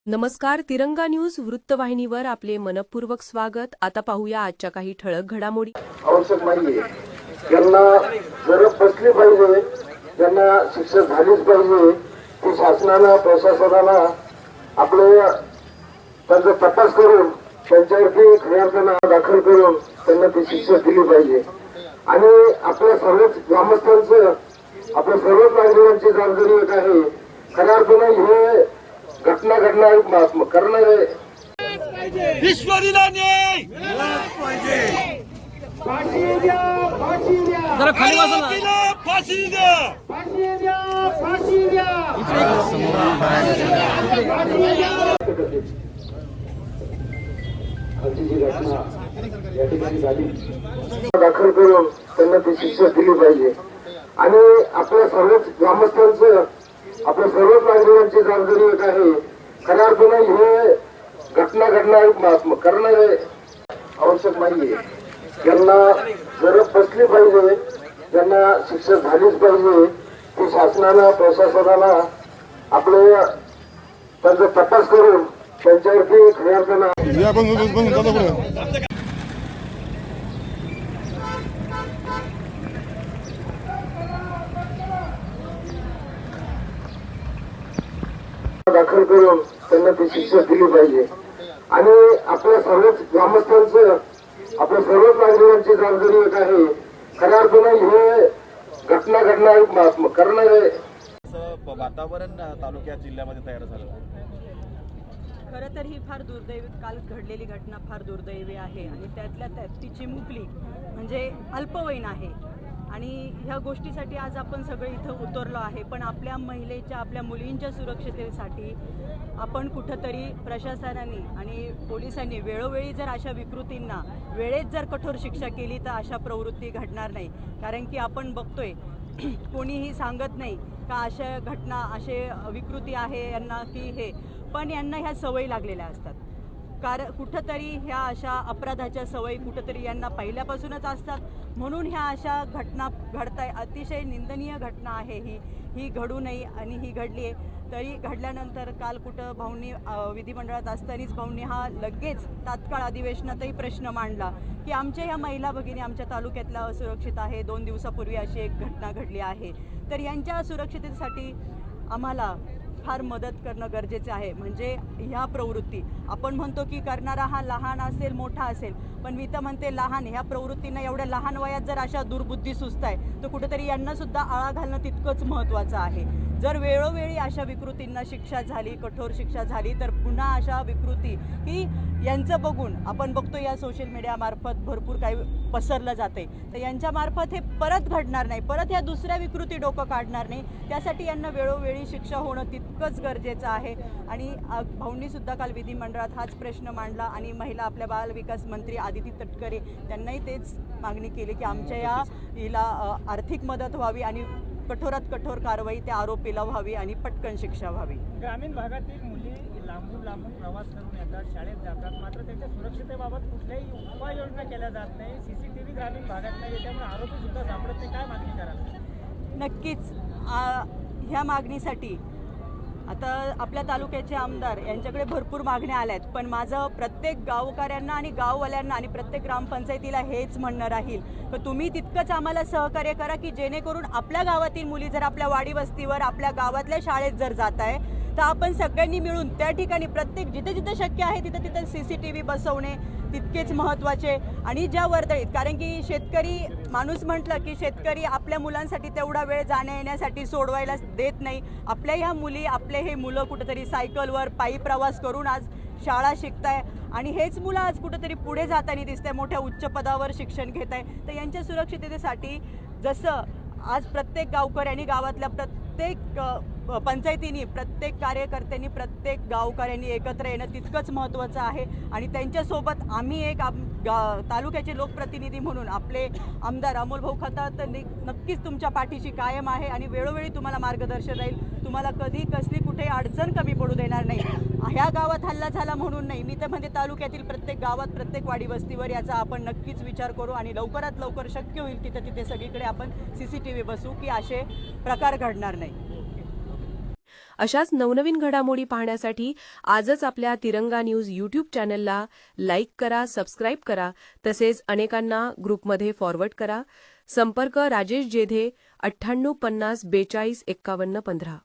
नमस्कार. तिरंगा न्यूज वृत्तवाहिनीवर आपले मनपूर्वक स्वागत. आता पाहूया आजच्या काही ठळक घडामोडी. आवश्यक नाहीये, त्यांना जरब बसली पाहिजे, त्यांना शिक्षा झालीच पाहिजे. ती शासनाला प्रशासनाला आपले त्यांचा तपास करून त्यांच्यावरती खऱ्या अर्थानं दाखल करून त्यांना ती शिक्षा दिली पाहिजे. आणि आपल्या सर्वच ग्रामस्थांचं आपल्या सर्वच नागरिकांची जबाबदारी एक आहे, खऱ्या अर्थानं हे घटना करणारे ईश्वरीला न्याय फाशी द्या, फाशी द्या, जरा खाली बसा ना. फाशी द्या, फाशी द्या, फाशी द्या. आजची जी घटना या ठिकाणी झाली दाखल करून त्यांना ती शिक्षा दिली पाहिजे. आणि आपल्या सर्वच ग्रामस्थांचं आपल्या सर्वच नागरिकांची जबाबदारी एक आहे, खऱ्या अर्थानं हे घटना करणारे आवश्यक नाहीये, त्यांना जरब बसली पाहिजे, त्यांना शिक्षा झालीच पाहिजे. ती शासनाला प्रशासनाला आपले त्यांचा तपास करून त्यांच्यावरती खऱ्या अर्थानं दाखल करून त्यांना ती शिक्षा दिली पाहिजे. आणि आपल्या सर्वच ग्रामस्थांचं आपल्या सर्वच नागरिकांची जबाबदारी एक आहे, खऱ्या अर्थानं हे घटना करणारे वातावरण तालुक्यात जिल्ह्यामध्ये तयार झालं आहे. खरं तर ही फार दुर्दैवी काल घडलेली घटना फार दुर्दैवी आहे आणि त्यातल्या त्यात ती चिमुकली म्हणजे अल्पवयीन आहे. आणि ह्या गोष्टीसाठी आज आपण सगळे इथं उतरलो आहे. पण आपल्या महिलेच्या आपल्या मुलींच्या सुरक्षिततेसाठी आपण कुठंतरी प्रशासनाने आणि पोलिसांनी वेळोवेळी जर अशा विकृतींना वेळेत जर कठोर शिक्षा केली तर अशा प्रवृत्ती घडणार नाही. कारण की आपण बघतोय कोणीही सांगत नाही का अशा घटना असे विकृती आहे यांना की हे, पण यांना ह्या सवयी लागलेल्या असतात. कारण कुठंतरी ह्या अशा अपराधाच्या सवयी कुठंतरी यांना पहिल्यापासूनच असतात. म्हणून ह्या अशा घटना घडताय. अतिशय निंदनीय घटना आहे ही घडू नये आणि ही घडली आहे. तरी घडल्यानंतर काल कुठं भाऊंनी विधिमंडळात असतानाच भाऊंनी हा लगेच तात्काळ अधिवेशनातही प्रश्न मांडला की आमच्या ह्या महिला भगिनी आमच्या तालुक्यातल्या असुरक्षित आहे. 2 दिवसापूर्वी अशी एक घटना घडली आहे. तर यांच्या सुरक्षिततेसाठी आम्हाला फार मदत करणं गरजेचं आहे. म्हणजे ह्या प्रवृत्ती आपण म्हणतो की करणारा हा लहान असेल मोठा असेल, पण मी तर म्हणते लहान ह्या प्रवृत्तींना एवढ्या लहान वयात जर अशा दुर्बुद्धी सुचताय तर कुठेतरी यांना सुद्धा आळा घालणं तितकंच महत्त्वाचं आहे. जर वेळोवेळी अशा विकृतींना शिक्षा झाली, कठोर शिक्षा झाली, तर पुन्हा अशा विकृती की यांचं बघून आपण बघतो या सोशल मीडियामार्फत भरपूर काही पसरलं जाते, तर यांच्यामार्फत हे परत घडणार नाही, परत ह्या दुसऱ्या विकृती डोकं काढणार नाही. त्यासाठी यांना वेळोवेळी शिक्षा होणं तितकंच गरजेचं आहे. आणि भाऊंनी सुद्धा काल विधिमंडळात हाच प्रश्न मांडला आणि महिला आपल्या बाल विकास मंत्री आदिती तटकरे त्यांनाही तेच मागणी केली की आमच्या या हिला आर्थिक मदत व्हावी आणि कठोरात कठोर कारवाई त्या आरोपीला व्हावी आणि पटकन शिक्षा व्हावी. ग्रामीण भागातील मुली लांबून प्रवास करून येतात, शाळेत जातात, मात्र त्यांच्या सुरक्षितेबाबत कुठल्याही उपाययोजना केल्या जात नाही. CCTV ग्रामीण भागात नाही, त्यामुळे आरोपी सुद्धा सापडत नाही. काय मागणी कराल? नक्कीच ह्या मागणीसाठी आता आपल्या तालुक्याचे आमदार यांच्याकडे भरपूर मागण्या आल्या आहेत. पण माझं प्रत्येक गावकऱ्यांना आणि गाववाल्यांना आणि प्रत्येक ग्रामपंचायतीला हेच म्हणणं राहील की तुम्ही तितकंच आम्हाला सहकार्य करा की जेणेकरून आपल्या गावातील मुली जर आपल्या वाडी वस्तीवर आपल्या गावातल्या शाळेत जर जात आहे तर आपण सगळ्यांनी मिळून त्या ठिकाणी प्रत्येक जिथे जिथे शक्य आहे तिथे तिथे CCTV बसवणे तितकेच महत्त्वाचे. आणि ज्या वर्दळीत, कारण की शेतकरी माणूस म्हटलं की शेतकरी आपल्या मुलांसाठी तेवढा वेळ जाण्या येण्यासाठी सोडवायला देत नाही. आपल्या ह्या मुली आपले हे मुलं कुठेतरी सायकलवर पायी प्रवास करून आज शाळा शिकताय आणि हेच मुलं आज कुठेतरी पुढे जाताना दिसतंय, मोठ्या उच्च पदावर शिक्षण घेत आहे. तर यांच्या सुरक्षिततेसाठी जसं आज प्रत्येक गावकऱ्यांनी गावातल्या प्रत्येक पंचायतींनी प्रत्येक कार्यकर्त्यांनी प्रत्येक गावकऱ्यांनी एकत्र येणं तितकंच महत्त्वाचं आहे. आणि त्यांच्यासोबत आम्ही एक तालुक्याचे लोकप्रतिनिधी म्हणून आपले आमदार अमोल भाऊ खताळ तर नक्कीच तुमच्या पाठीशी कायम आहे आणि वेळोवेळी तुम्हाला मार्गदर्शन राहील. तुम्हाला कधी कसली कुठे अडचण कमी पडू देणार नाही. ह्या गावात हल्ला झाला म्हणून नाही, मी तर म्हणते तालुक्यातील प्रत्येक गावात प्रत्येक वाडी वस्तीवर याचा आपण नक्कीच विचार करू आणि लवकरात लवकर शक्य होईल तिथे तिथे सगळीकडे आपण CCTV बसवू की असे प्रकार घडणार नाही. अशाच नवनवीन घडामोडी पाहण्यासाठी आजच आपल्या तिरंगा न्यूज यूट्यूब चॅनलला लाईक करा, सबस्क्राईब करा, तसेच अनेकांना ग्रुपमध्ये फॉरवर्ड करा. संपर्क राजेश जेधे 98 50 42 51 15.